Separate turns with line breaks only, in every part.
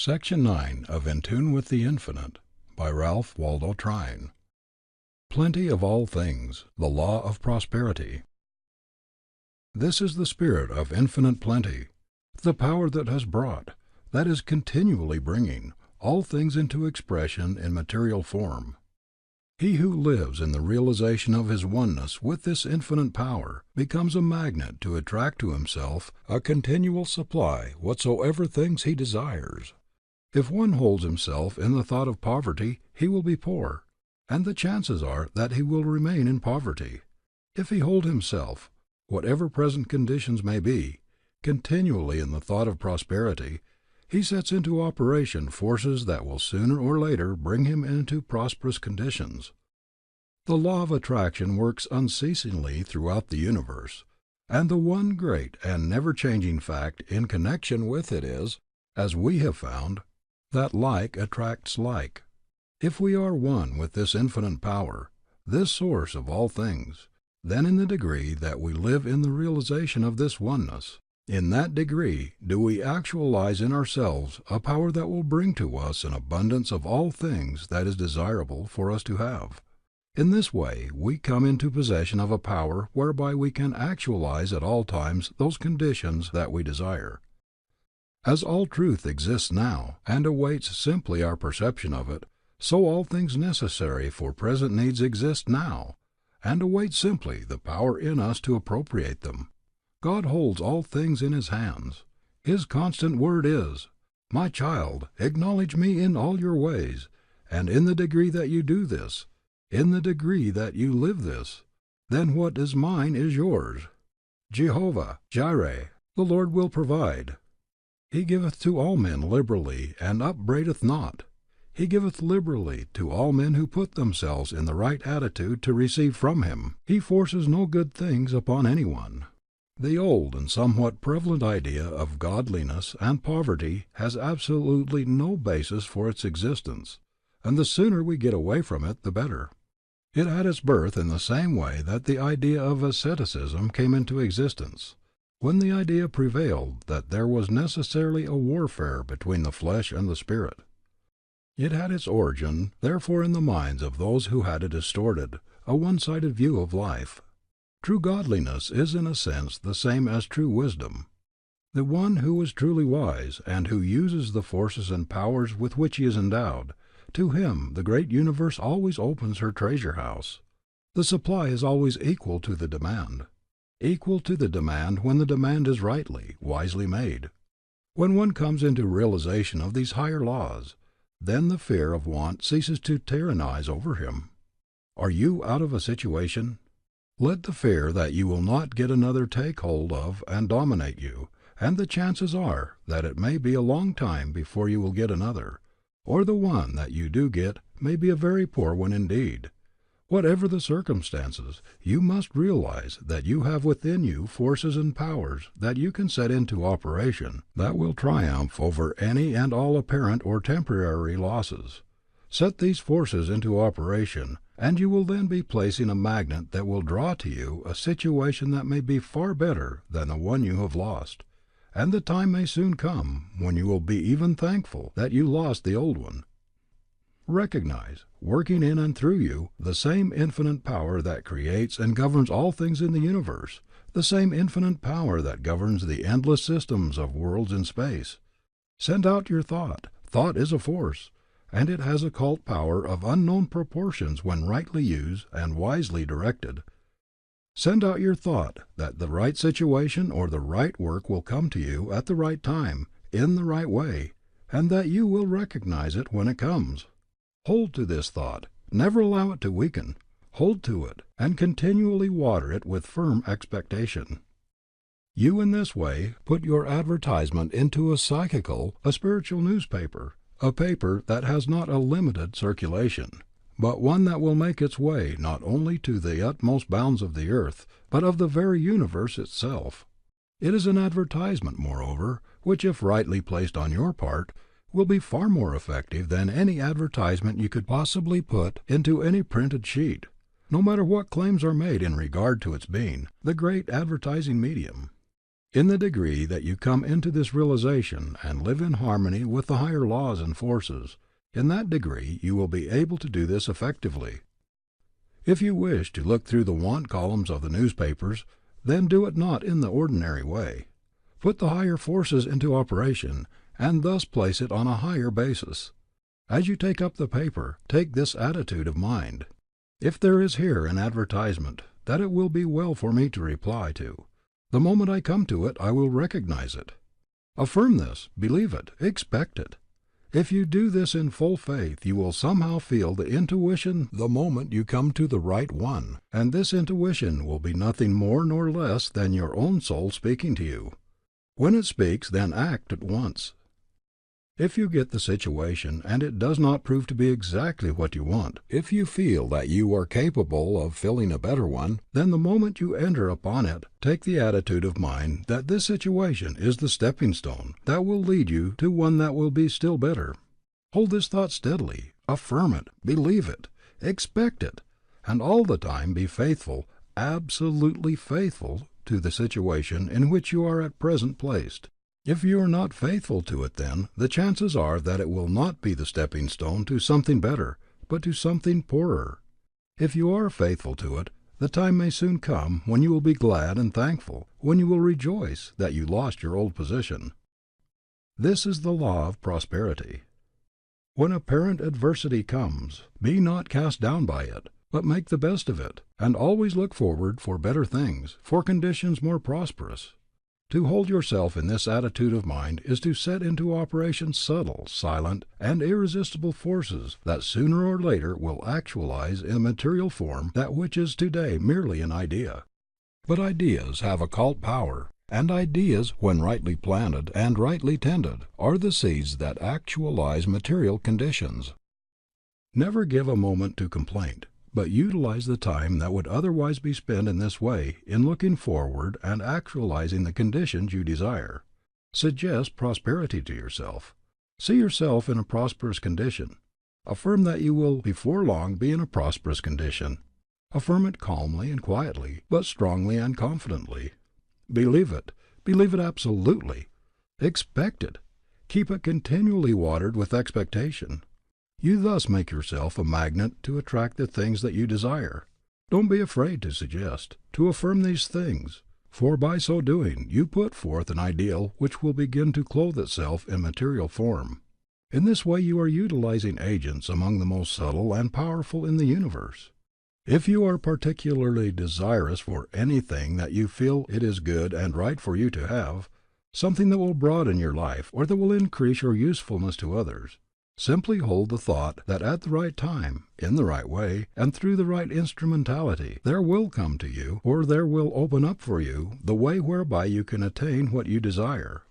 Section 9 of In Tune with the Infinite by Ralph Waldo Trine. Plenty of all things, the law of prosperity. This is the spirit of infinite plenty, the power that has brought, that is continually bringing, all things into expression in material form. He who lives in the realization of his oneness with this infinite power becomes a magnet to attract to himself a continual supply whatsoever things he desires. If one holds himself in the thought of poverty, he will be poor, and the chances are that he will remain in poverty. If he hold himself, whatever present conditions may be, continually in the thought of prosperity, he sets into operation forces that will sooner or later bring him into prosperous conditions. The law of attraction works unceasingly throughout the universe, and the one great and never-changing fact in connection with it is, as we have found, that like attracts like. If we are one with this infinite power, this source of all things, then in the degree that we live in the realization of this oneness, in that degree do we actualize in ourselves a power that will bring to us an abundance of all things that is desirable for us to have. In this way we come into possession of a power whereby we can actualize at all times those conditions that we desire. As all truth exists now, and awaits simply our perception of it, so all things necessary for present needs exist now, and await simply the power in us to appropriate them. God holds all things in His hands. His constant word is, "My child, acknowledge me in all your ways, and in the degree that you do this, in the degree that you live this, then what is mine is yours." Jehovah Jireh, the Lord will provide. He giveth to all men liberally, and upbraideth not. He giveth liberally to all men who put themselves in the right attitude to receive from Him. He forces no good things upon anyone. The old and somewhat prevalent idea of godliness and poverty has absolutely no basis for its existence, and the sooner we get away from it, the better. It had its birth in the same way that the idea of asceticism came into existence, when the idea prevailed that there was necessarily a warfare between the flesh and the spirit. It had its origin, therefore, in the minds of those who had a distorted, a one-sided view of life. True godliness is in a sense the same as true wisdom. The one who is truly wise, and who uses the forces and powers with which he is endowed, to him the great universe always opens her treasure house. The supply is always equal to the demand. Equal to the demand when the demand is rightly, wisely made. When one comes into realization of these higher laws, then the fear of want ceases to tyrannize over him. Are you out of a situation? Let the fear that you will not get another take hold of and dominate you, and the chances are that it may be a long time before you will get another, or the one that you do get may be a very poor one indeed. Whatever the circumstances, you must realize that you have within you forces and powers that you can set into operation that will triumph over any and all apparent or temporary losses. Set these forces into operation, and you will then be placing a magnet that will draw to you a situation that may be far better than the one you have lost, and the time may soon come when you will be even thankful that you lost the old one. Recognize, working in and through you, the same infinite power that creates and governs all things in the universe, the same infinite power that governs the endless systems of worlds in space. Send out your thought. Thought is a force, and it has occult power of unknown proportions when rightly used and wisely directed. Send out your thought that the right situation or the right work will come to you at the right time, in the right way, and that you will recognize it when it comes. Hold to this thought, never allow it to weaken. Hold to it, and continually water it with firm expectation. You in this way put your advertisement into a psychical, a spiritual newspaper, a paper that has not a limited circulation, but one that will make its way not only to the utmost bounds of the earth, but of the very universe itself. It is an advertisement, moreover, which, if rightly placed on your part, will be far more effective than any advertisement you could possibly put into any printed sheet, no matter what claims are made in regard to its being the great advertising medium. In the degree that you come into this realization and live in harmony with the higher laws and forces, in that degree you will be able to do this effectively. If you wish to look through the want columns of the newspapers, then do it not in the ordinary way. Put the higher forces into operation, and thus place it on a higher basis. As you take up the paper, take this attitude of mind. If there is here an advertisement that it will be well for me to reply to, the moment I come to it I will recognize it. Affirm this, believe it, expect it. If you do this in full faith, you will somehow feel the intuition the moment you come to the right one, and this intuition will be nothing more nor less than your own soul speaking to you. When it speaks, then act at once. If you get the situation and it does not prove to be exactly what you want, if you feel that you are capable of filling a better one, then the moment you enter upon it, take the attitude of mind that this situation is the stepping stone that will lead you to one that will be still better. Hold this thought steadily, affirm it, believe it, expect it, and all the time be faithful, absolutely faithful to the situation in which you are at present placed. If you are not faithful to it, then the chances are that it will not be the stepping stone to something better, but to something poorer. If you are faithful to it, the time may soon come when you will be glad and thankful, when you will rejoice that you lost your old position. This is the law of prosperity. When apparent adversity comes, be not cast down by it, but make the best of it, and always look forward for better things, for conditions more prosperous. To hold yourself in this attitude of mind is to set into operation subtle, silent, and irresistible forces that sooner or later will actualize in material form that which is today merely an idea. But ideas have occult power, and ideas, when rightly planted and rightly tended, are the seeds that actualize material conditions. Never give a moment to complaint, but utilize the time that would otherwise be spent in this way in looking forward and actualizing the conditions you desire. Suggest prosperity to yourself. See yourself in a prosperous condition. Affirm that you will before long be in a prosperous condition. Affirm it calmly and quietly, but strongly and confidently. Believe it absolutely. Expect it. Keep it continually watered with expectation. You thus make yourself a magnet to attract the things that you desire. Don't be afraid to suggest, to affirm these things, for by so doing you put forth an ideal which will begin to clothe itself in material form. In this way you are utilizing agents among the most subtle and powerful in the universe. If you are particularly desirous for anything that you feel it is good and right for you to have, something that will broaden your life or that will increase your usefulness to others, simply hold the thought that at the right time, in the right way, and through the right instrumentality, there will come to you, or there will open up for you, the way whereby you can attain what you desire.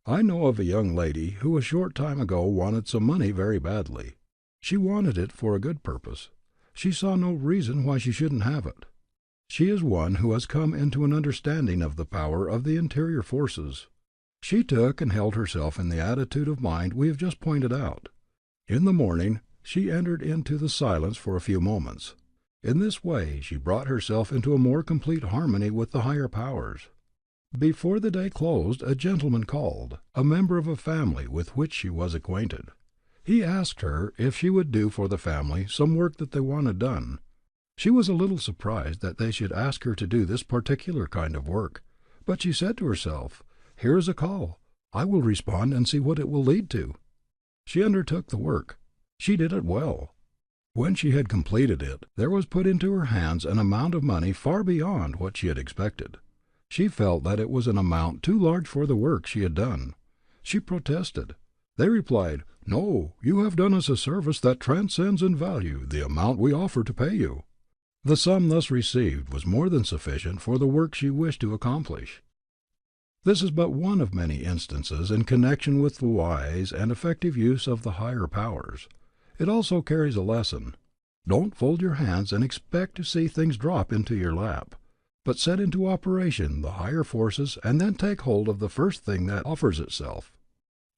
I know of a young lady who a short time ago wanted some money very badly. She wanted it for a good purpose. She saw no reason why she shouldn't have it. She is one who has come into an understanding of the power of the interior forces. She took and held herself in the attitude of mind we have just pointed out. In the morning, she entered into the silence for a few moments. In this way, she brought herself into a more complete harmony with the higher powers. Before the day closed, a gentleman called, a member of a family with which she was acquainted. He asked her if she would do for the family some work that they wanted done. She was a little surprised that they should ask her to do this particular kind of work, but she said to herself, "Here is a call. I will respond and see what it will lead to." She undertook the work. She did it well. When she had completed it, there was put into her hands an amount of money far beyond what she had expected. She felt that it was an amount too large for the work she had done. She protested. They replied, "No, you have done us a service that transcends in value the amount we offer to pay you." The sum thus received was more than sufficient for the work she wished to accomplish. This is but one of many instances in connection with the wise and effective use of the higher powers. It also carries a lesson. Don't fold your hands and expect to see things drop into your lap, but set into operation the higher forces and then take hold of the first thing that offers itself.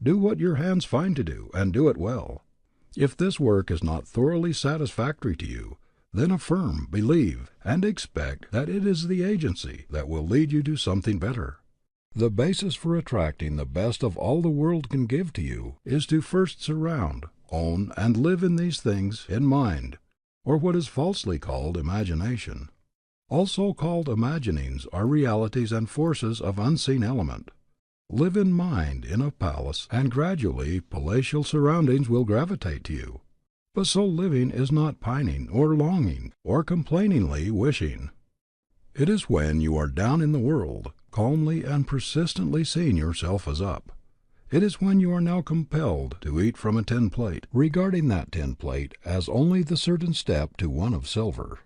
Do what your hands find to do, and do it well. If this work is not thoroughly satisfactory to you, then affirm, believe, and expect that it is the agency that will lead you to something better. The basis for attracting the best of all the world can give to you is to first surround, own, and live in these things in mind, or what is falsely called imagination. All so-called imaginings are realities and forces of unseen element. Live in mind in a palace, and gradually palatial surroundings will gravitate to you. But so living is not pining, or longing, or complainingly wishing. It is when you are down in the world, calmly and persistently seeing yourself as up. It is when you are now compelled to eat from a tin plate, regarding that tin plate as only the certain step to one of silver.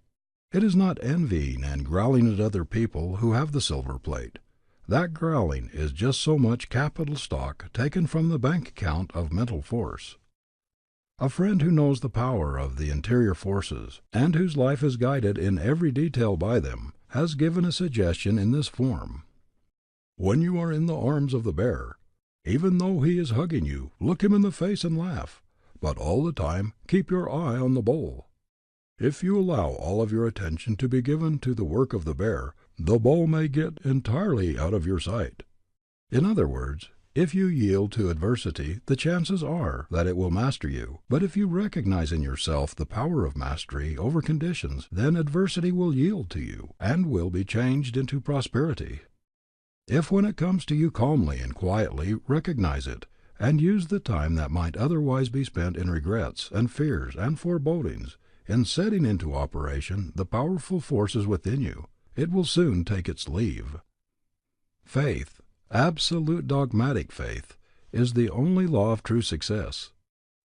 It is not envying and growling at other people who have the silver plate. That growling is just so much capital stock taken from the bank account of mental force. A friend who knows the power of the interior forces, and whose life is guided in every detail by them, has given a suggestion in this form. When you are in the arms of the bear, even though he is hugging you, look him in the face and laugh, but all the time keep your eye on the bull. If you allow all of your attention to be given to the work of the bull may get entirely out of your sight. In other words, if you yield to adversity, the chances are that it will master you. But if you recognize in yourself the power of mastery over conditions, then adversity will yield to you, and will be changed into prosperity. If when it comes to you calmly and quietly recognize it, and use the time that might otherwise be spent in regrets and fears and forebodings, in setting into operation the powerful forces within you, it will soon take its leave. Faith, absolute dogmatic faith, is the only law of true success.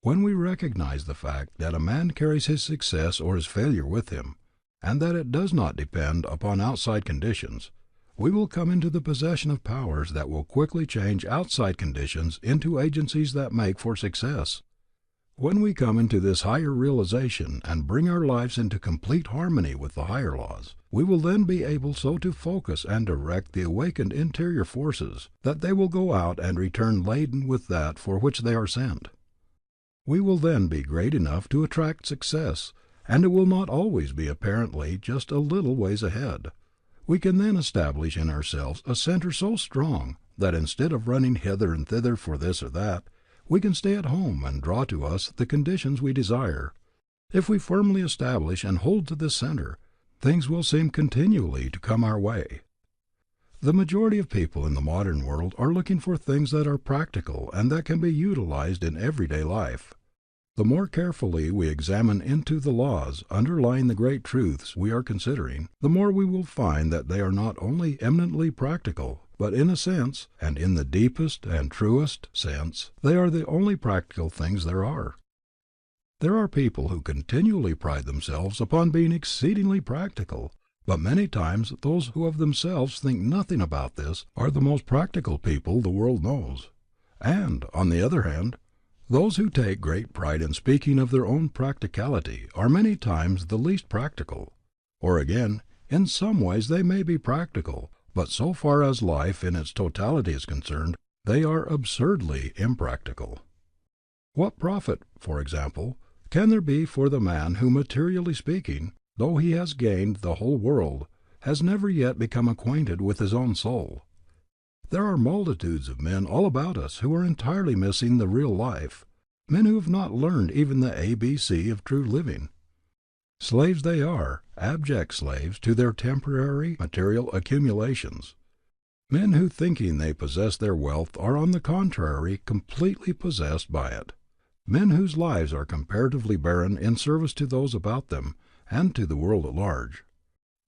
When we recognize the fact that a man carries his success or his failure with him, and that it does not depend upon outside conditions, we will come into the possession of powers that will quickly change outside conditions into agencies that make for success. When we come into this higher realization and bring our lives into complete harmony with the higher laws, we will then be able so to focus and direct the awakened interior forces that they will go out and return laden with that for which they are sent. We will then be great enough to attract success, and it will not always be apparently just a little ways ahead. We can then establish in ourselves a center so strong that instead of running hither and thither for this or that, we can stay at home and draw to us the conditions we desire. If we firmly establish and hold to this center, things will seem continually to come our way. The majority of people in the modern world are looking for things that are practical and that can be utilized in everyday life. The more carefully we examine into the laws underlying the great truths we are considering, the more we will find that they are not only eminently practical, but in a sense, and in the deepest and truest sense, they are the only practical things there are. There are people who continually pride themselves upon being exceedingly practical, but many times those who of themselves think nothing about this are the most practical people the world knows. And, on the other hand, those who take great pride in speaking of their own practicality are many times the least practical. Or again, in some ways they may be practical, but so far as life in its totality is concerned, they are absurdly impractical. What profit, for example, can there be for the man who, materially speaking, though he has gained the whole world, has never yet become acquainted with his own soul? There are multitudes of men all about us who are entirely missing the real life, men who have not learned even the ABC of true living. Slaves they are, abject slaves to their temporary material accumulations. Men who, thinking they possess their wealth, are on the contrary completely possessed by it. Men whose lives are comparatively barren in service to those about them and to the world at large.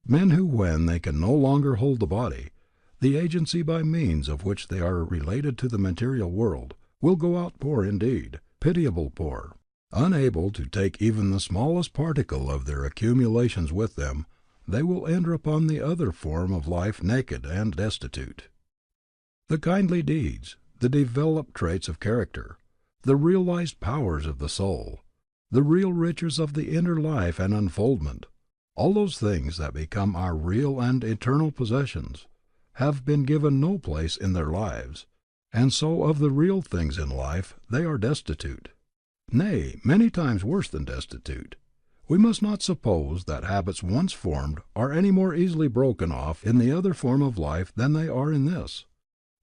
Men who, when they can no longer hold the body, the agency by means of which they are related to the material world, will go out poor indeed, pitiable poor. Unable to take even the smallest particle of their accumulations with them, they will enter upon the other form of life naked and destitute. The kindly deeds, the developed traits of character, the realized powers of the soul, the real riches of the inner life and unfoldment, all those things that become our real and eternal possessions, have been given no place in their lives, and so of the real things in life they are destitute. Nay, many times worse than destitute. We must not suppose that habits once formed are any more easily broken off in the other form of life than they are in this.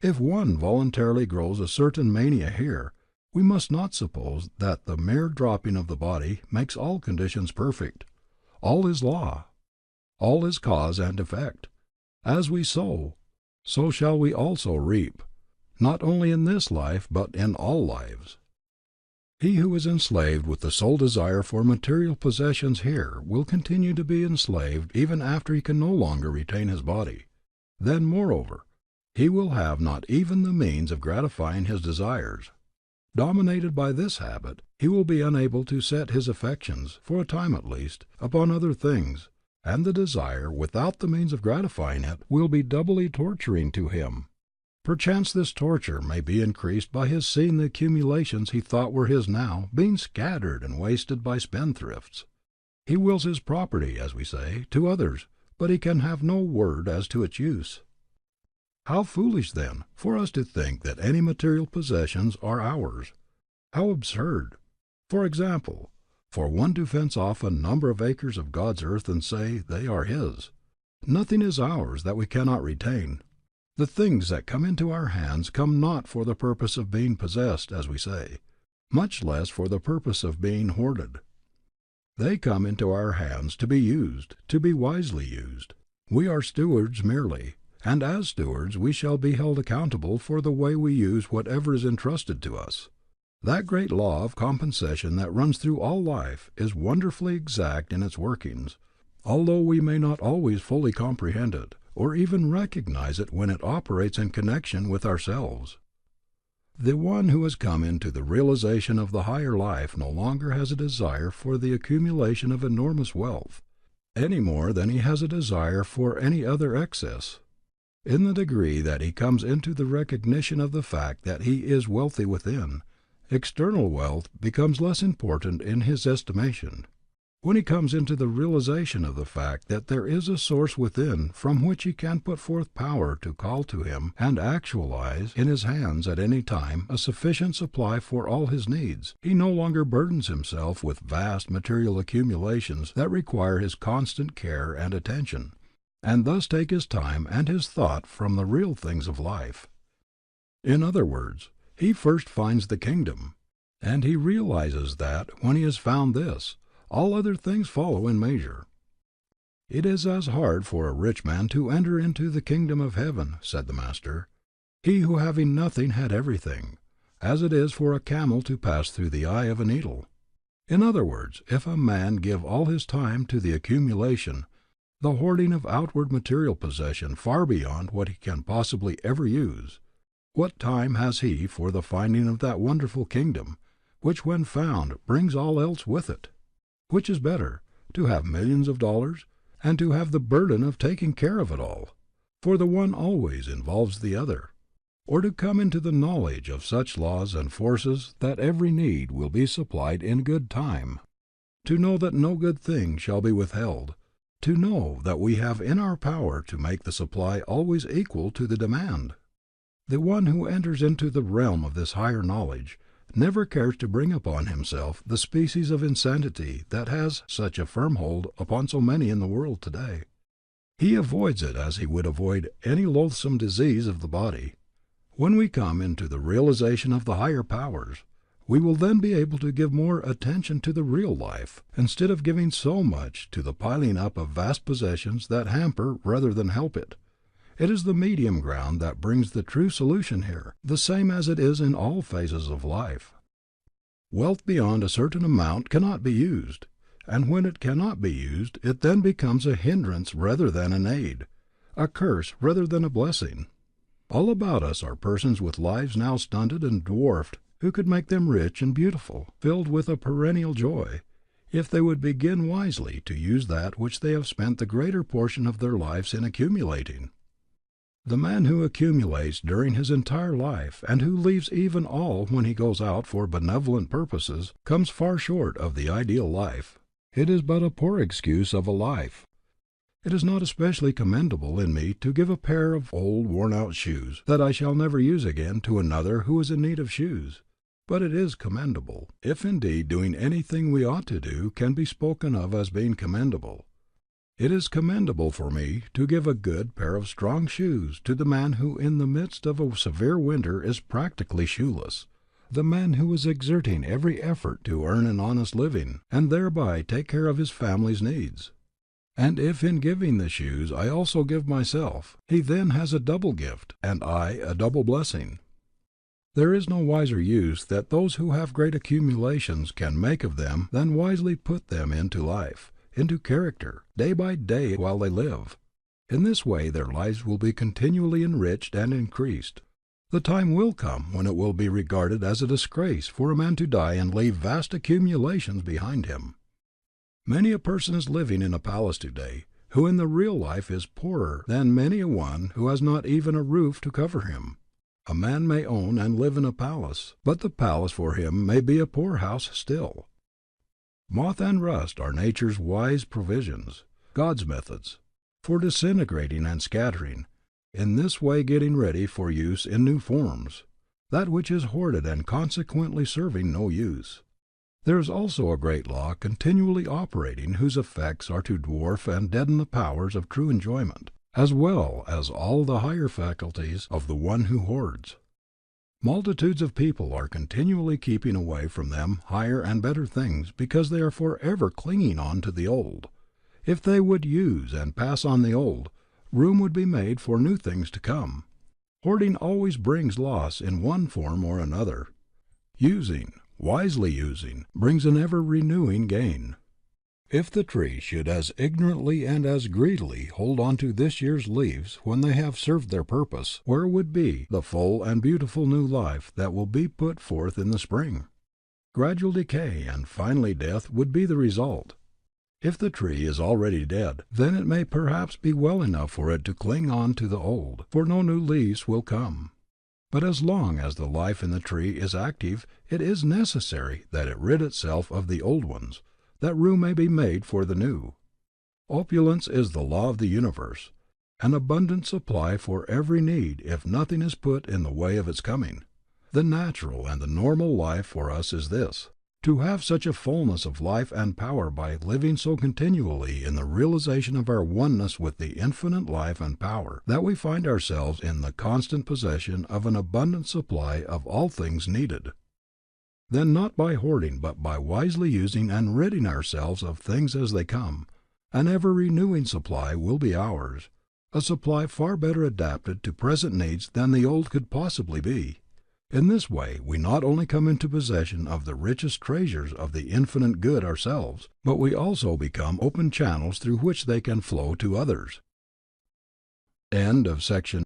If one voluntarily grows a certain mania here, we must not suppose that the mere dropping of the body makes all conditions perfect. All is law. All is cause and effect. As we sow, so shall we also reap, not only in this life but in all lives. He who is enslaved with the sole desire for material possessions here will continue to be enslaved even after he can no longer retain his body. Then, moreover, he will have not even the means of gratifying his desires. Dominated by this habit, he will be unable to set his affections, for a time at least, upon other things, and the desire, without the means of gratifying it, will be doubly torturing to him. Perchance this torture may be increased by his seeing the accumulations he thought were his now being scattered and wasted by spendthrifts. He wills his property, as we say, to others, but he can have no word as to its use. How foolish, then, for us to think that any material possessions are ours. How absurd, for example, for one to fence off a number of acres of God's earth and say they are his. Nothing is ours that we cannot retain. The things that come into our hands come not for the purpose of being possessed, as we say, much less for the purpose of being hoarded. They come into our hands to be used, to be wisely used. We are stewards merely, and as stewards we shall be held accountable for the way we use whatever is entrusted to us. That great law of compensation that runs through all life is wonderfully exact in its workings, although we may not always fully comprehend it, or even recognize it when it operates in connection with ourselves. The one who has come into the realization of the higher life no longer has a desire for the accumulation of enormous wealth, any more than he has a desire for any other excess. In the degree that he comes into the recognition of the fact that he is wealthy within, external wealth becomes less important in his estimation. When he comes into the realization of the fact that there is a source within from which he can put forth power to call to him and actualize in his hands at any time a sufficient supply for all his needs, he no longer burdens himself with vast material accumulations that require his constant care and attention, and thus take his time and his thought from the real things of life. In other words, he first finds the kingdom, and he realizes that, when he has found this, all other things follow in measure. It is as hard for a rich man to enter into the kingdom of heaven, said the Master, he who having nothing had everything, as it is for a camel to pass through the eye of a needle. In other words, if a man give all his time to the accumulation, the hoarding of outward material possession far beyond what he can possibly ever use, what time has he for the finding of that wonderful kingdom, which when found brings all else with it? Which is better, to have millions of dollars, and to have the burden of taking care of it all, for the one always involves the other, or to come into the knowledge of such laws and forces that every need will be supplied in good time, to know that no good thing shall be withheld, to know that we have in our power to make the supply always equal to the demand? The one who enters into the realm of this higher knowledge never cares to bring upon himself the species of insanity that has such a firm hold upon so many in the world today. He avoids it as he would avoid any loathsome disease of the body. When we come into the realization of the higher powers, we will then be able to give more attention to the real life, instead of giving so much to the piling up of vast possessions that hamper rather than help it. It is the medium ground that brings the true solution here, the same as it is in all phases of life. Wealth beyond a certain amount cannot be used, and when it cannot be used, it then becomes a hindrance rather than an aid, a curse rather than a blessing. All about us are persons with lives now stunted and dwarfed, who could make them rich and beautiful, filled with a perennial joy, if they would begin wisely to use that which they have spent the greater portion of their lives in accumulating. The man who accumulates during his entire life, and who leaves even all when he goes out for benevolent purposes, comes far short of the ideal life. It is but a poor excuse of a life. It is not especially commendable in me to give a pair of old worn-out shoes that I shall never use again to another who is in need of shoes. But it is commendable, if indeed doing anything we ought to do can be spoken of as being commendable. It is commendable for me to give a good pair of strong shoes to the man who in the midst of a severe winter is practically shoeless, the man who is exerting every effort to earn an honest living and thereby take care of his family's needs. And if in giving the shoes I also give myself, he then has a double gift, and I a double blessing. There is no wiser use that those who have great accumulations can make of them than wisely put them into life, into character, day by day while they live. In this way their lives will be continually enriched and increased. The time will come when it will be regarded as a disgrace for a man to die and leave vast accumulations behind him. Many a person is living in a palace today, who in the real life is poorer than many a one who has not even a roof to cover him. A man may own and live in a palace, but the palace for him may be a poorhouse still. Moth and rust are nature's wise provisions, God's methods, for disintegrating and scattering, in this way getting ready for use in new forms, that which is hoarded and consequently serving no use. There is also a great law continually operating whose effects are to dwarf and deaden the powers of true enjoyment, as well as all the higher faculties of the one who hoards. Multitudes of people are continually keeping away from them higher and better things because they are forever clinging on to the old. If they would use and pass on the old, room would be made for new things to come. Hoarding always brings loss in one form or another. Wisely using, brings an ever-renewing gain. If the tree should as ignorantly and as greedily hold on to this year's leaves when they have served their purpose, where would be the full and beautiful new life that will be put forth in the spring? Gradual decay and finally death would be the result. If the tree is already dead, then it may perhaps be well enough for it to cling on to the old, for no new leaves will come. But as long as the life in the tree is active, it is necessary that it rid itself of the old ones, that room may be made for the new. Opulence is the law of the universe, an abundant supply for every need if nothing is put in the way of its coming. The natural and the normal life for us is this: to have such a fullness of life and power by living so continually in the realization of our oneness with the infinite life and power that we find ourselves in the constant possession of an abundant supply of all things needed. Then not by hoarding but by wisely using and ridding ourselves of things as they come, an ever-renewing supply will be ours, a supply far better adapted to present needs than the old could possibly be. In this way we not only come into possession of the richest treasures of the infinite good ourselves, but we also become open channels through which they can flow to others. End of section